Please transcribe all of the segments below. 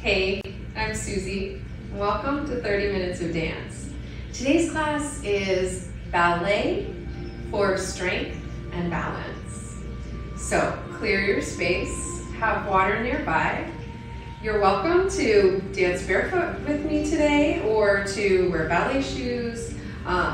Hey, I'm Suzy. Welcome to 30 Minutes of Dance. Today's class is ballet for strength and balance. So clear your space, have water nearby. You're welcome to dance barefoot with me today or to wear ballet shoes,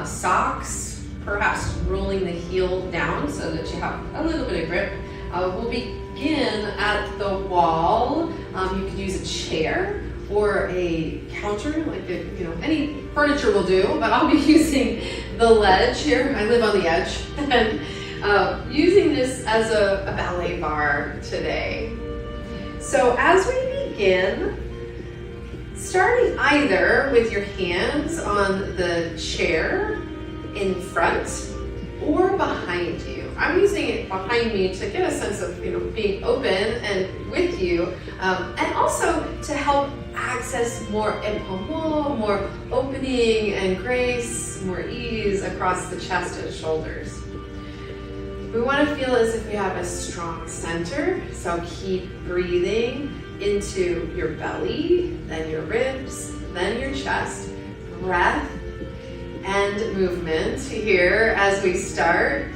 socks, perhaps rolling the heel down so that you have a little bit of grip. We'll begin at the wall. You can use a chair or a counter, like any furniture will do, but I'll be using the ledge here. I live on the edge, and using this as a ballet bar today. So as we begin, starting either with your hands on the chair in front or behind you. I'm using it behind me to get a sense of being open and with you, and also to help access more épaulement, more opening and grace, more ease across the chest and shoulders. We want to feel as if we have a strong center, so keep breathing into your belly, then your ribs, then your chest. Breath and movement here as we start.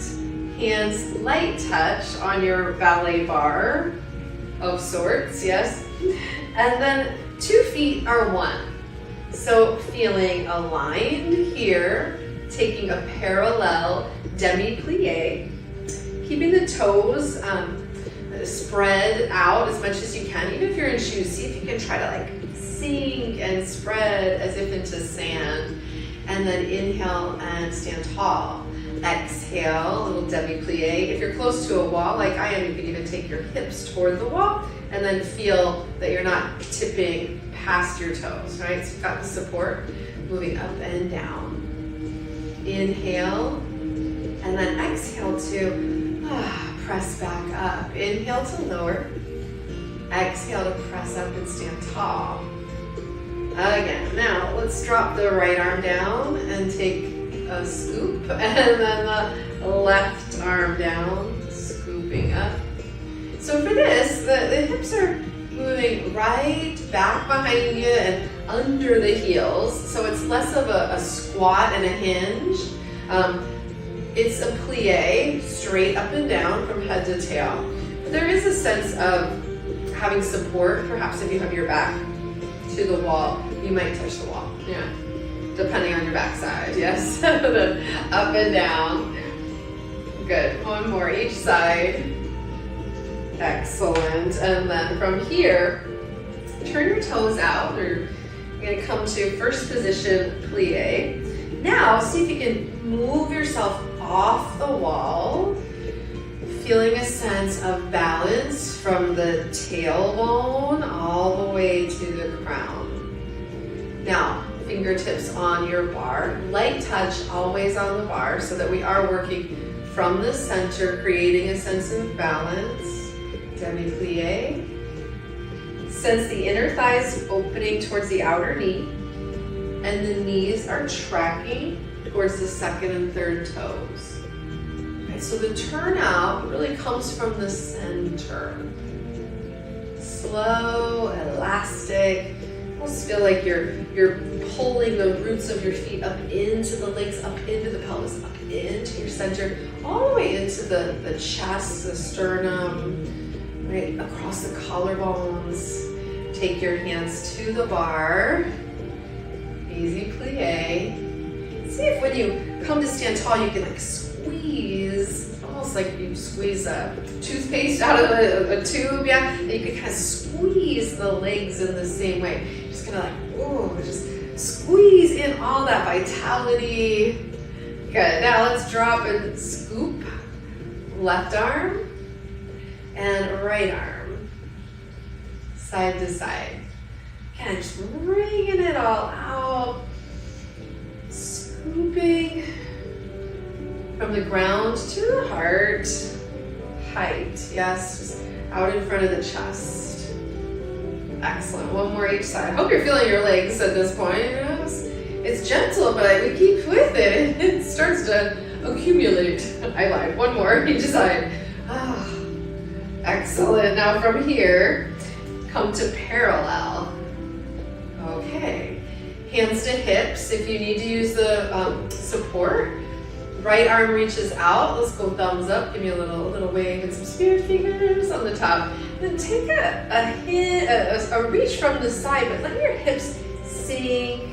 Hands light touch on your ballet bar of sorts, yes. And then 2 feet are one. So feeling aligned here, taking a parallel demi-plie, keeping the toes spread out as much as you can. Even if you're in shoes, see if you can try to sink and spread as if into sand. And then inhale and stand tall. Exhale, a little demi-plie. If you're close to a wall, like I am, you can even take your hips toward the wall and then feel that you're not tipping past your toes, right? So you've got the support, moving up and down. Inhale, and then exhale to press back up. Inhale to lower. Exhale to press up and stand tall. Again, now let's drop the right arm down and take a scoop, and then the left arm down, scooping up. So for this, the hips are moving right back behind you and under the heels, so it's less of a squat and a hinge. It's a plie, straight up and down from head to tail. But there is a sense of having support, perhaps if you have your back to the wall, you might touch the wall, yeah, depending on your backside, yes. Up and down. Good, one more each side. Excellent, and then from here, turn your toes out. You're gonna come to first position plie. Now, see if you can move yourself off the wall, feeling a sense of balance from the tailbone all the way to the crown. Now, fingertips on your bar, light touch always on the bar so that we are working from the center, creating a sense of balance. Demi-plie. Sense the inner thighs opening towards the outer knee, and the knees are tracking towards the second and third toes. Okay, so the turnout really comes from the center. Slow, elastic. Almost feel like you're pulling the roots of your feet up into the legs, up into the pelvis, up into your center, all the way into the chest, the sternum, right across the collarbones. Take your hands to the bar. Easy plie. See if when you come to stand tall, you can squeeze, almost like you squeeze a toothpaste out of a tube, yeah? And you can kind of squeeze the legs in the same way. Just kind of just squeeze in all that vitality. Good, now let's drop and scoop. Left arm and right arm. Side to side. Again, just bringing it all out. Scooping from the ground to the heart. Height, yes, just out in front of the chest. Excellent, one more each side. Hope you're feeling your legs at this point. It's gentle, but we keep with it. It starts to accumulate. I lied, one more each side. Excellent, now from here, come to parallel. hands to hips. If you need to use the support, right arm reaches out. Let's go thumbs up. Give me a little wave and some spirit fingers on the top. Then take a reach from the side, but let your hips sink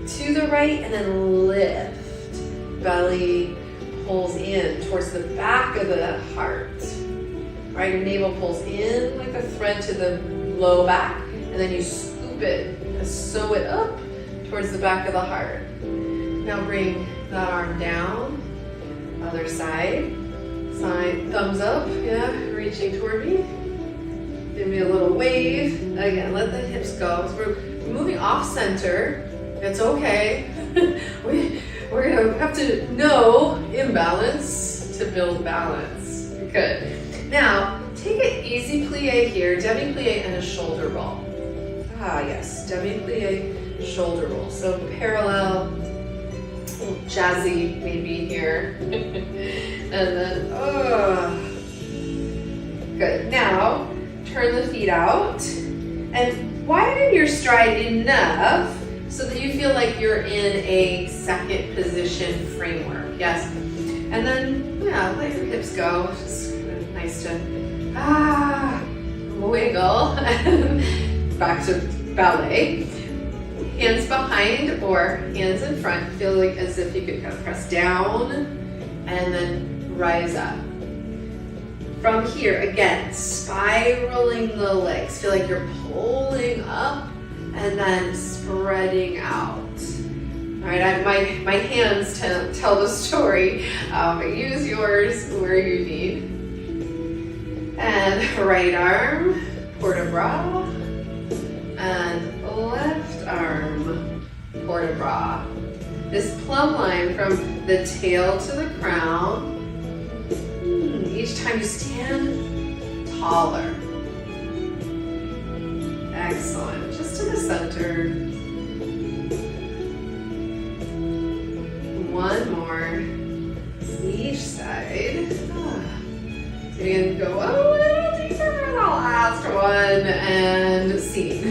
to the right and then lift. Belly pulls in towards the back of the heart. Right, your navel pulls in like a thread to the low back, and then you scoop it and sew it up towards the back of the heart. Now bring that arm down. Other side. Thumbs up, yeah, reaching toward me. Give me a little wave. Again, let the hips go. So we're moving off center. It's okay. We're gonna have to know imbalance to build balance. Good. Now, take an easy plie here, demi-plie and a shoulder roll. Ah, yes, demi-plie, shoulder roll. So parallel, jazzy maybe here. And then, good. Now, turn the feet out and widen your stride enough so that you feel like you're in a second position framework. Yes. And then, yeah, let your hips go. Just nice to wiggle. Back to ballet. Hands behind or hands in front. Feel like as if you could kind of press down and then rise up. From here, again, spiraling the legs. Feel like you're pulling up and then spreading out. All right, my hands tell the story. Use yours where you need. And right arm, port de bras, and left arm, port de bras. This plumb line from the tail to the crown. Each time you stand taller. Excellent. Just to the center. One more. Each side. And go a little deeper for the last one. And see.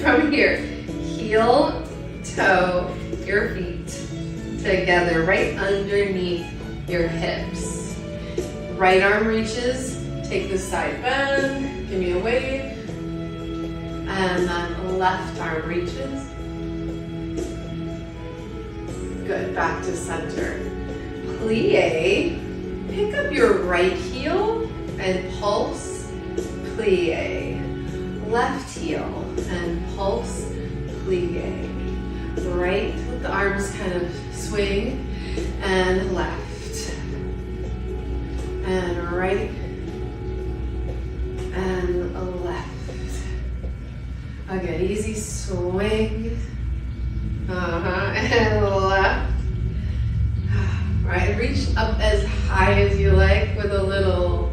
From here. Heel, toe, your feet together right underneath your hips. Right arm reaches, take the side bend, give me a wave, and then left arm reaches. Good, back to center. Plie, pick up your right heel and pulse, plie. Left heel and pulse, plie. Right, let the arms kind of swing, and left. And right, and left. Again, easy swing. And left. Right, reach up as high as you like with a little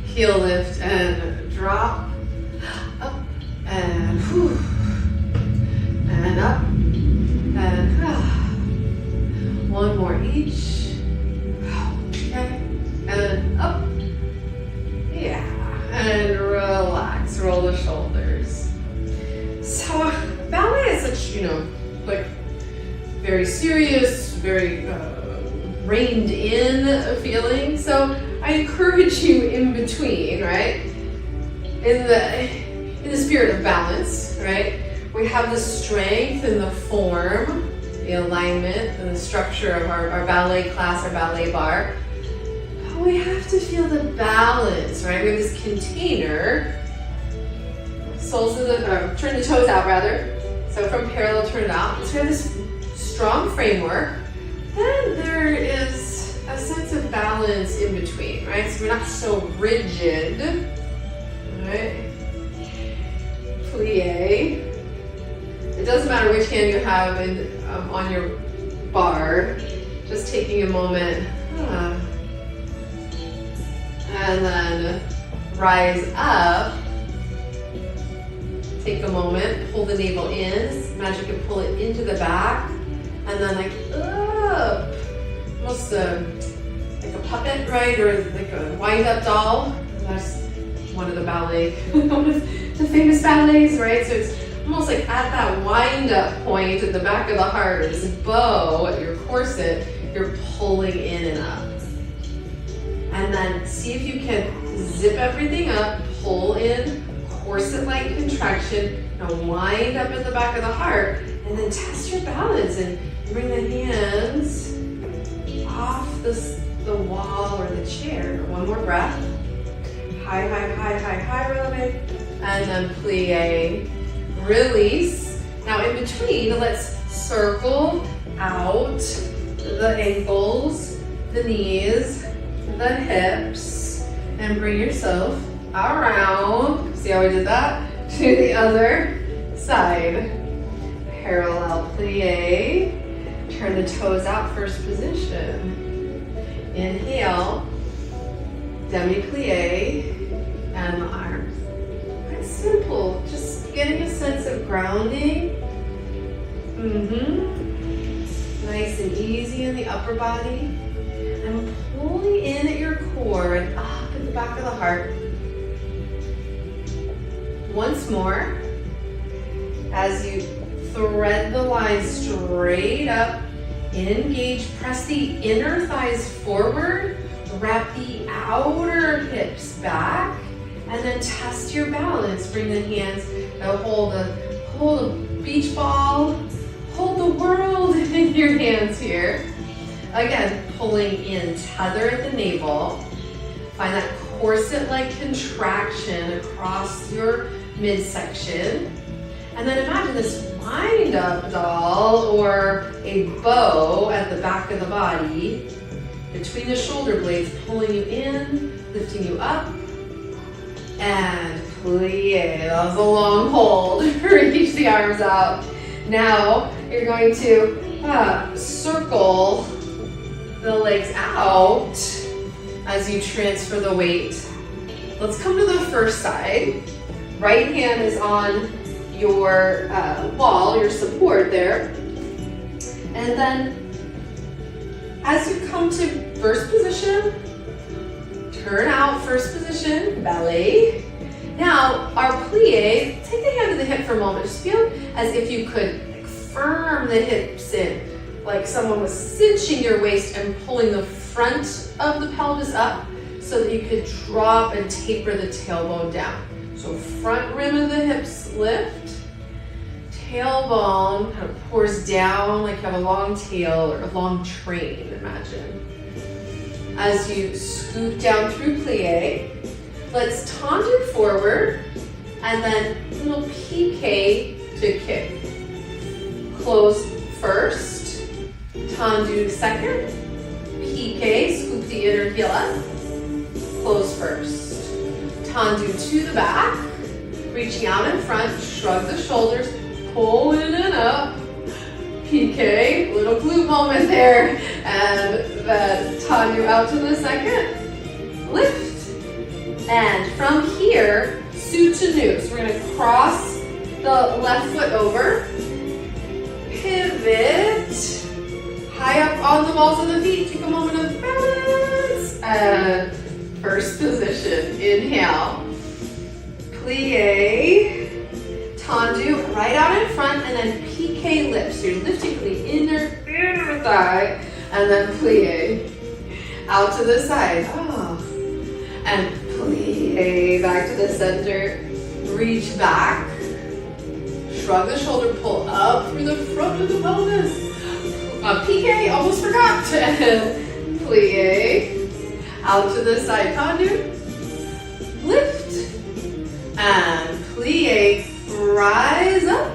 heel lift and drop. Up and whew. And up and one more each. Okay. And up, yeah, and relax, roll the shoulders. So ballet is such, like very serious, very reined in feeling. So I encourage you in between, right? In the spirit of balance, right? We have the strength and the form, the alignment and the structure of our ballet class, our ballet bar. We have to feel the balance, right? We have this container, soles of turn the toes out rather. So from parallel, turn it out. So we have this strong framework. Then there is a sense of balance in between, right? So we're not so rigid, right? Plie. It doesn't matter which hand you have on your bar. Just taking a moment. And then rise up. Take a moment, pull the navel in. Imagine you can pull it into the back. And then like up. Almost like a puppet, right? Or like a wind-up doll. That's one of the ballet, one of the famous ballets, right? So it's almost like at that wind up point at the back of the heart, or this bow at your corset, you're pulling in and up. And then see if you can zip everything up, pull in, corset-like contraction, now wind up at the back of the heart, and then test your balance and bring the hands off the wall or the chair. One more breath. High, high, high, high, high, releve, and then plie, release. Now in between, let's circle out the ankles, the knees, the hips, and bring yourself around. See how we did that? To the other side. Parallel plie. Turn the toes out, first position. Inhale, demi-plie, and the arms. Quite simple, just getting a sense of grounding. Nice and easy in the upper body. And pulling in at your core and up at the back of the heart. Once more, as you thread the line straight up, engage, press the inner thighs forward, wrap the outer hips back, and then test your balance. Bring the hands, hold a beach ball, hold the world in your hands here. Again, pulling in, tether at the navel. Find that corset-like contraction across your midsection. And then imagine this wind-up doll or a bow at the back of the body, between the shoulder blades, pulling you in, lifting you up, and plie. That was a long hold. Reach the arms out. Now you're going to circle the legs out as you transfer the weight. Let's come to the first side. Right hand is on your wall, your support there. And then as you come to first position, turn out, first position, ballet. Now our plie, take the hand to the hip for a moment. Just feel as if you could firm the hips in, like someone was cinching your waist and pulling the front of the pelvis up so that you could drop and taper the tailbone down. So front rim of the hips lift, tailbone kind of pours down like you have a long tail or a long train, imagine. As you scoop down through plie, let's tendu forward and then little piqué to kick. Close first, tendu second, piqué, scoop the inner heel up, close first. Tendu to the back, reaching out in front, shrug the shoulders, pull in and up, piqué, little glute moment there, and then tendu out to the second, lift. And from here, soutenu. So we're gonna cross the left foot over, pivot, high up on the balls of the feet, take a moment of balance, and first position, inhale, plie, tendu, right out in front, and then piqué lift. So you're lifting from the inner thigh, and then plie, out to the side, and plie, back to the center, reach back, shrug the shoulder, pull up through the front of the pelvis, piqué, almost forgot, and plie, out to the side, tendu, lift, and plie, rise up,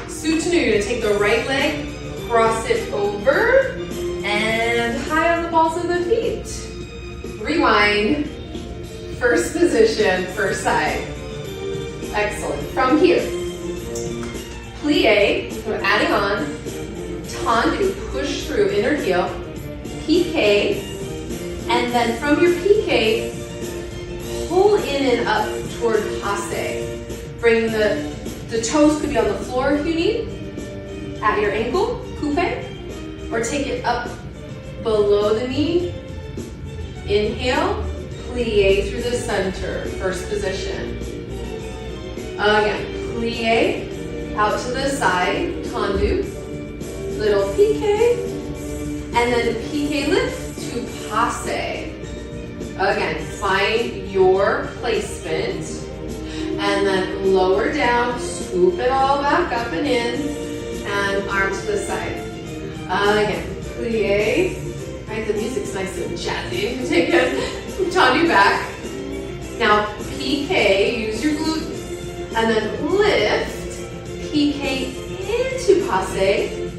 soutenu. You're gonna take the right leg, cross it over, and high on the balls of the feet. Rewind, first position, first side. Excellent. From here, plie, we're adding on, tendu, push through, inner heel, piqué, and then from your piqué, pull in and up toward passe. Bring the toes could be on the floor if you need, at your ankle, coupe, or take it up below the knee. Inhale, plie through the center, first position. Again, plie, out to the side, tendu, little piqué, and then piqué lift to passe. Again, find your placement, and then lower down, scoop it all back up and in, and arm to the side. Again, plie. Right, the music's nice and jazzy. Take a tendu back. Now piqué, use your glute, and then lift, piqué into passe,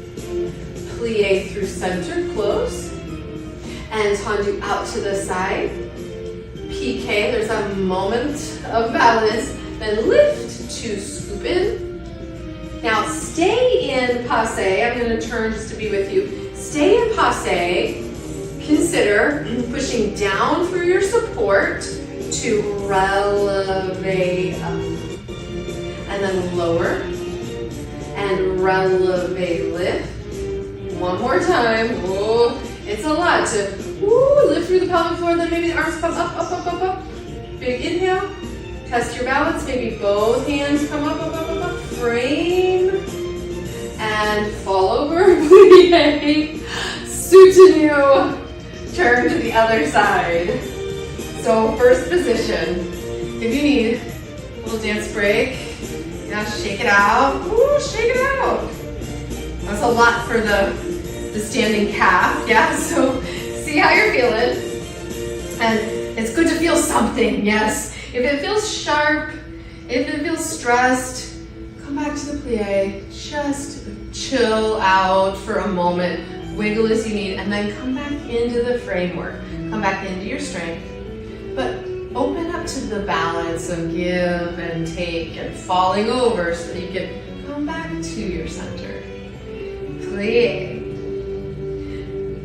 plie through center close, and tendu out to the side. Piqué, there's a moment of balance, then lift to scoop in. Now stay in passe. I'm going to turn just to be with you. Stay in passe. Consider pushing down through your support to releve up. And then lower and releve lift. One more time. Oh, it's a lot to lift through the pelvic floor, then maybe the arms come up, up, up, up, up. Big inhale. Test your balance. Maybe both hands come up, up, up, up, up. Frame and fall over. Plie. Soutenu. Turn to the other side. So first position. If you need a little dance break, yeah, shake it out. Ooh, shake it out. That's a lot for the standing calf. Yeah, so see how you're feeling. And it's good to feel something, yes. If it feels sharp, if it feels stressed, come back to the plie. Just chill out for a moment. Wiggle as you need, and then come back into the framework. Come back into your strength. But open up to the balance of give and take and falling over so that you can come back to your center. Plie.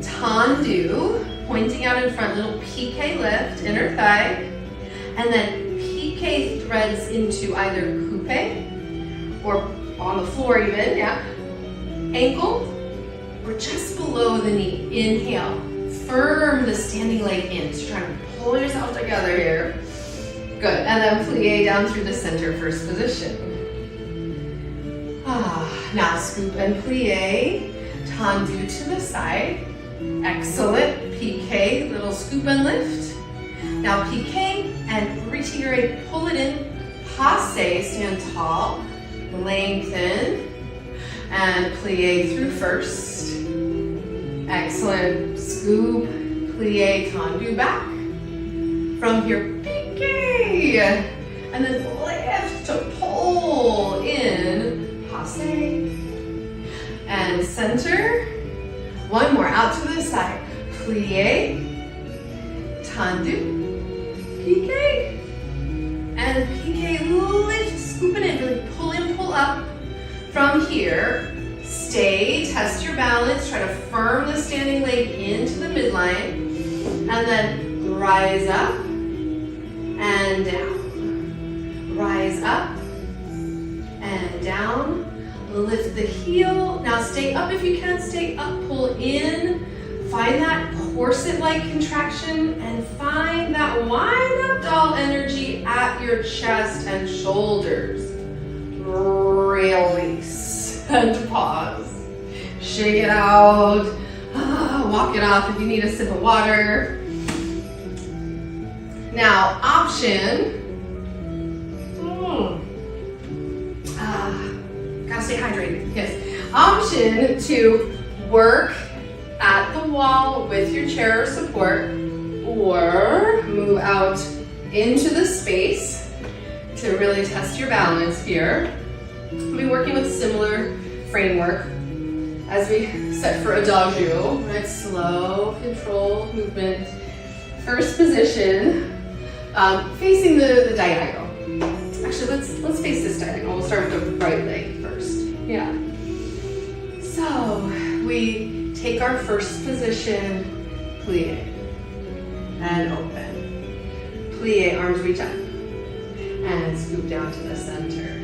Tendu, pointing out in front, little piqué lift, inner thigh, and then piqué threads into either coupe or on the floor even, yeah. Ankle, or just below the knee. Inhale, firm the standing leg in. So try to pull yourself together here. Good, and then plie down through the center, first position. Now scoop and plie, tendu to the side. Excellent, piqué, little scoop and lift. Now piqué and retirate, pull it in. Passe, stand tall, lengthen, and plie through first. Excellent. Scoop, plie, tendu back. From here, piqué. And then lift to pull in, passe. And center. One more, out to the side. Plie, tendu, piqué. And piqué, lift, scoop it in, really pull in, pull up. From here, stay, test your balance, try to firm the standing leg into the midline, and then rise up and down. Rise up and down. Lift the heel. Now stay up if you can, stay up, pull in. Find that corset-like contraction and find that wind-up doll energy at your chest and shoulders. Release and pause. Shake it out. Walk it off if you need a sip of water. Now, option. Gotta stay hydrated. Yes. Option to work at the wall with your chair or support, or move out into the space to really test your balance here. We'll be working with similar framework as we set for adagio, right? Slow, controlled movement. First position, facing the diagonal. Actually, let's face this diagonal. We'll start with the right leg first. Yeah. So we take our first position, plie, and open. Plie, arms reach up, and scoop down to the center.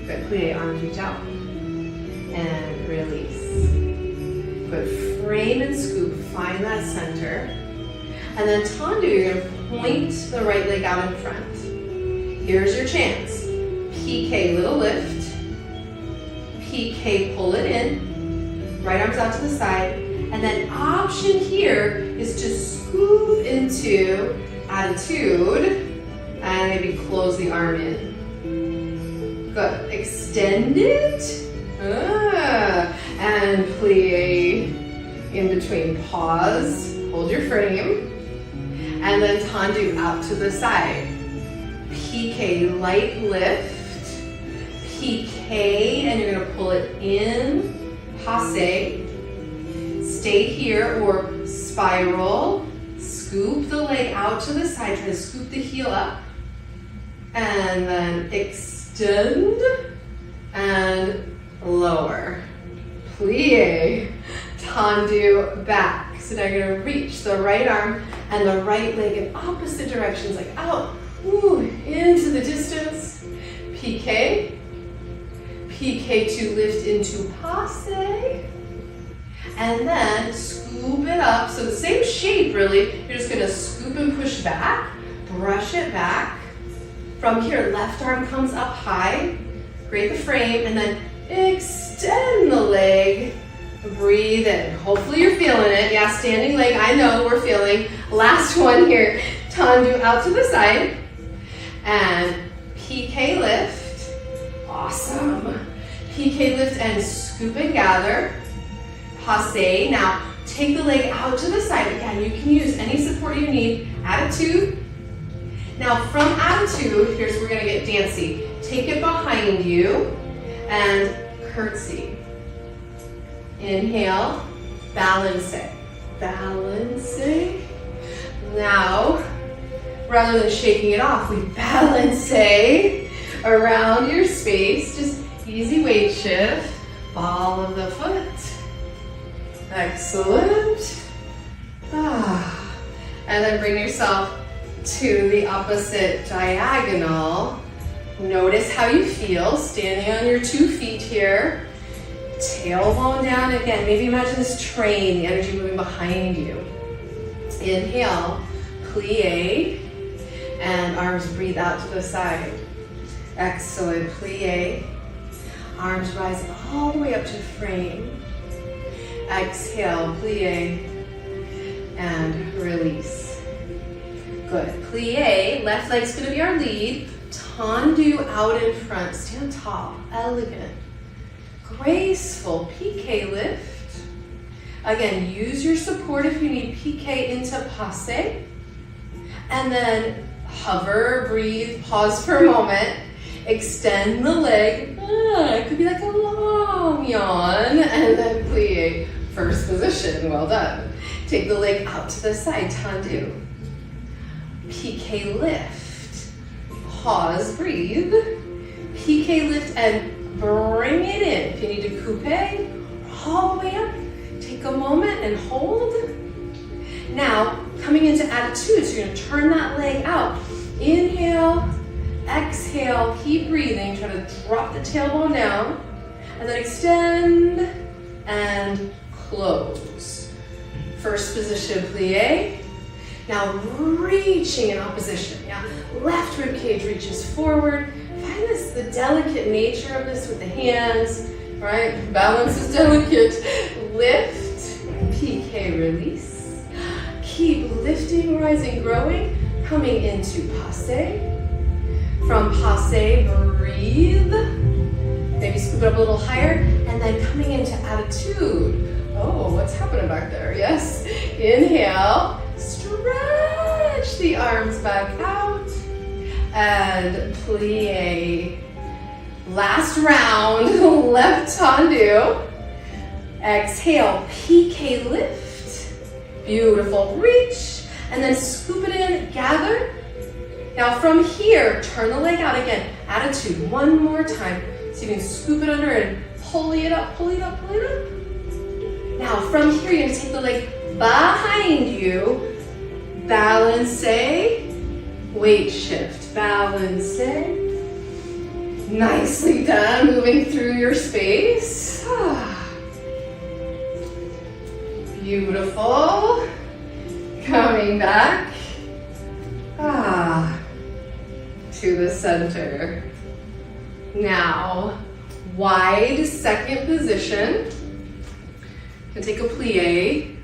Good, plie, arms reach out, and release. Good, frame and scoop, find that center. And then tendu, you're gonna point the right leg out in front. Here's your chance. PK, little lift. PK, pull it in. Right arm's out to the side. And then option here is to scoop into attitude and maybe close the arm in. Good. Extend it. And plie in between. Pause. Hold your frame. And then tendu out to the side. PK, light lift. PK, and you're gonna pull it in. Passe. Stay here or spiral. Scoop the leg out to the side. Try to scoop the heel up. And then extend and lower. Plie. Tendu back. So now you're gonna reach the right arm and the right leg in opposite directions, like out, into the distance. PK. PK to lift into passe. And then scoop it up. So the same shape really. You're just gonna scoop and push back, brush it back. From here, left arm comes up high. Create the frame and then extend the leg. Breathe in. Hopefully you're feeling it. Yeah, standing leg, I know we're feeling. Last one here. Tendu out to the side. And PK lift. Awesome. PK lift and scoop and gather. Passe. Now take the leg out to the side. Again, you can use any support you need. Attitude. Now from attitude, here's where we're gonna get dancey. Take it behind you and curtsy. Inhale, balance. Balance. Now, rather than shaking it off, we balance around your space. Just easy weight shift. Ball of the foot. Excellent. And then bring yourself to the opposite diagonal. Notice how you feel standing on your 2 feet here. Tailbone down again. Maybe imagine this train, the energy moving behind you. Inhale, plie, and arms breathe out to the side. Excellent, plie. Arms rise all the way up to frame. Exhale, plie, and release. Good, plie, left leg's gonna be our lead. Tendu out in front, stand tall, elegant. Graceful PK lift. Again, use your support if you need. PK into passe. And then hover, breathe, pause for a moment. Extend the leg. It could be like a long yawn. And then plie. First position, well done. Take the leg out to the side, tendu. PK lift. Pause, breathe. PK lift and bring it in. If you need to coupe, all the way up. Take a moment and hold. Now, coming into attitude, so you're gonna turn that leg out. Inhale, exhale, keep breathing. Try to drop the tailbone down. And then extend and close. First position, plie. Now reaching in opposition. Yeah, left rib cage reaches forward. Find this, the delicate nature of this with the hands, right? Balance is delicate. Lift, PK release. Keep lifting, rising, growing, coming into passe. From passe, breathe. Maybe scoop it up a little higher, and then coming into attitude. Oh, what's happening back there? Yes. Inhale, stretch the arms back out. And plie. Last round, left tendu. Exhale, PK lift. Beautiful, reach. And then scoop it in, gather. Now from here, turn the leg out again. Attitude, one more time. So you can scoop it under and pull it up, pull it up, pull it up. Now from here, you're gonna take the leg behind you. Balance, weight shift, balance. Nicely done, moving through your space. Beautiful. Coming back. To the center. Now, wide second position. And take a plie.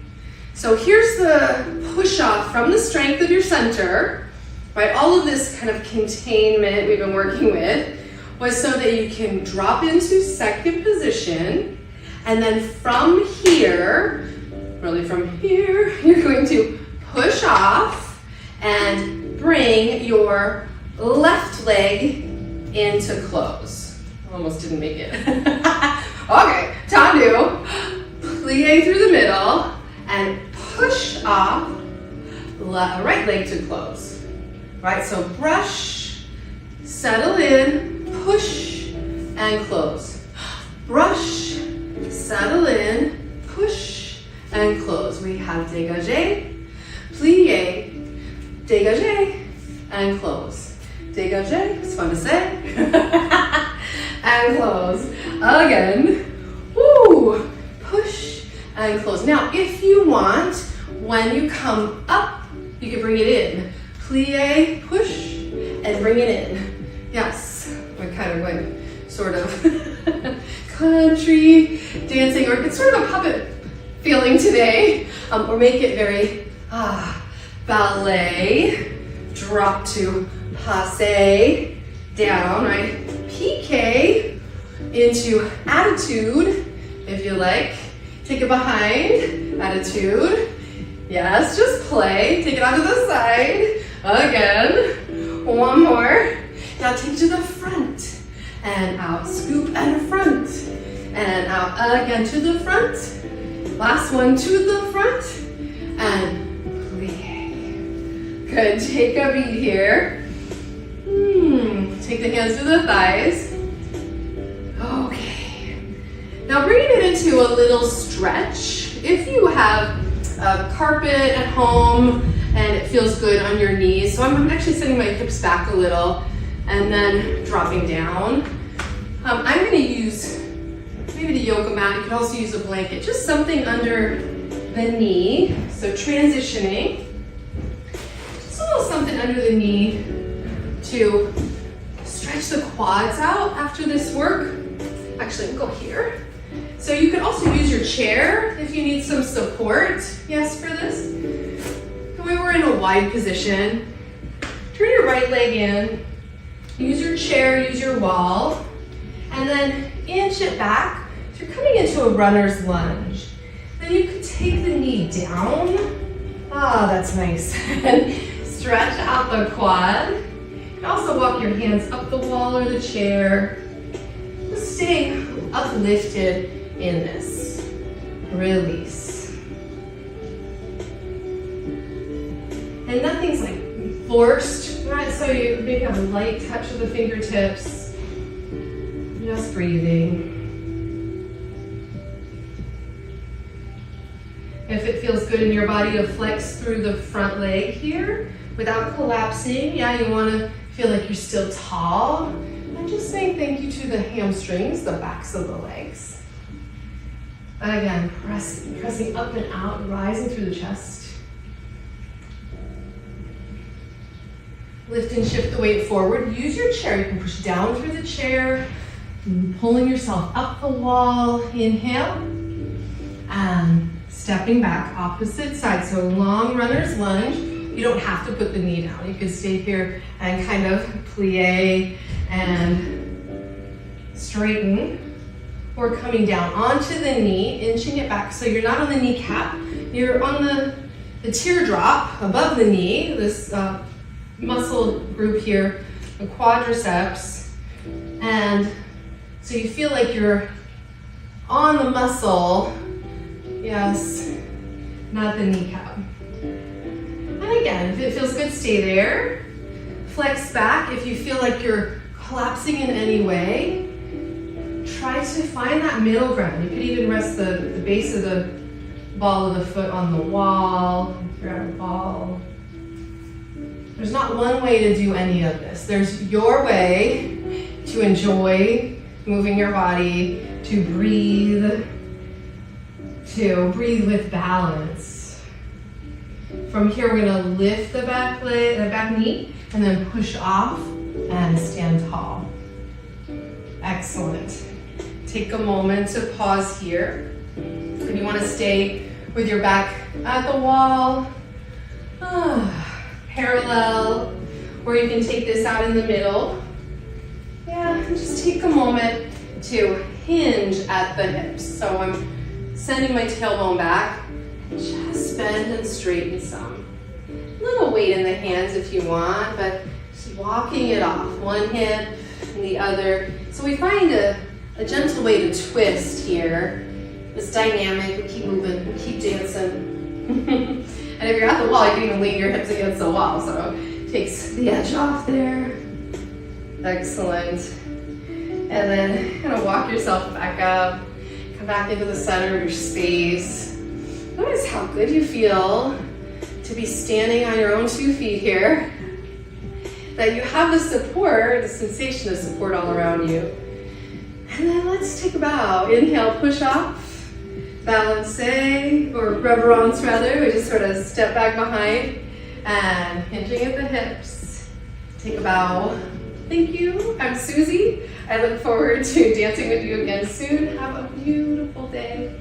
So here's the push off from the strength of your center, right? All of this kind of containment we've been working with was so that you can drop into second position, and then from here, really from here, you're going to push off and bring your left leg into close. Almost didn't make it. Okay, tandu. Plie through the middle and push off right leg to close. Right, so brush, settle in, push, and close. Brush, settle in, push, and close. We have dégagé, plie, dégagé, and close. Dégagé, it's fun to say. And close. Again. Woo! Push and close. Now, if you want, when you come up, you can bring it in. Plie, push, and bring it in. Yes, I kind of went sort of country dancing, or it's sort of a puppet feeling today. Or make it very ballet. Drop to passe, down, right? Piqué into attitude, if you like. Take it behind, attitude. Yes, just play. Take it onto the side. Again. One more. Now take it to the front and out. Scoop and front and out. Again to the front. Last one to the front and plie. Good. Take a beat here. Take the hands to the thighs. Okay. Now bringing it into a little stretch. If you have a carpet at home and it feels good on your knees, so I'm actually sending my hips back a little and then dropping down. I'm going to use maybe the yoga mat. You could also use a blanket, just something under the knee. So transitioning, just a little something under the knee to stretch the quads out after this work. Actually, we'll go here. So you could also use your chair if you need some support, yes, for this. And we were in a wide position. Turn your right leg in, use your chair, use your wall, and then inch it back. So you're coming into a runner's lunge. Then you could take the knee down. Ah, that's nice. And stretch out the quad. You can also walk your hands up the wall or the chair. Just stay uplifted in this. Release. And nothing's like forced, right? So you maybe have a light touch of the fingertips. Just breathing. If it feels good in your body to flex through the front leg here without collapsing, yeah, you want to feel like you're still tall. And just saying thank you to the hamstrings, the backs of the legs. And again, pressing up and out, rising through the chest. Lift and shift the weight forward. Use your chair. You can push down through the chair, pulling yourself up the wall. Inhale. And stepping back, opposite side. So long runner's lunge. You don't have to put the knee down. You can stay here and kind of plie and straighten. Or coming down onto the knee, inching it back. So you're not on the kneecap. You're on the teardrop above the knee. This muscle group here, the quadriceps. And so you feel like you're on the muscle. Yes, not the kneecap. And again, if it feels good, stay there. Flex back. If you feel like you're collapsing in any way, try to find that middle ground. You could even rest the base of the ball of the foot on the wall. If you're at a ball. There's not one way to do any of this. There's your way to enjoy moving your body, to breathe with balance. From here, we're gonna lift the back leg, the back knee, and then push off and stand tall. Excellent. Take a moment to pause here. If you want to stay with your back at the wall, parallel, or you can take this out in the middle. Yeah, and just take a moment to hinge at the hips. So I'm sending my tailbone back. Just bend and straighten some. A little weight in the hands if you want, but just walking it off. One hip and the other. So we find a gentle way to twist here. It's dynamic, we keep moving, we keep dancing. And if you're at the wall, you can even lean your hips against the wall, so it takes the edge off there. Excellent. And then kind of walk yourself back up, come back into the center of your space. Notice how good you feel to be standing on your own 2 feet here. That you have the support, the sensation of support all around you. And then let's take a bow. Inhale, push off. Balance, or reverence rather. We just sort of step back behind and hinging at the hips. Take a bow. Thank you. I'm Suzy. I look forward to dancing with you again soon. Have a beautiful day.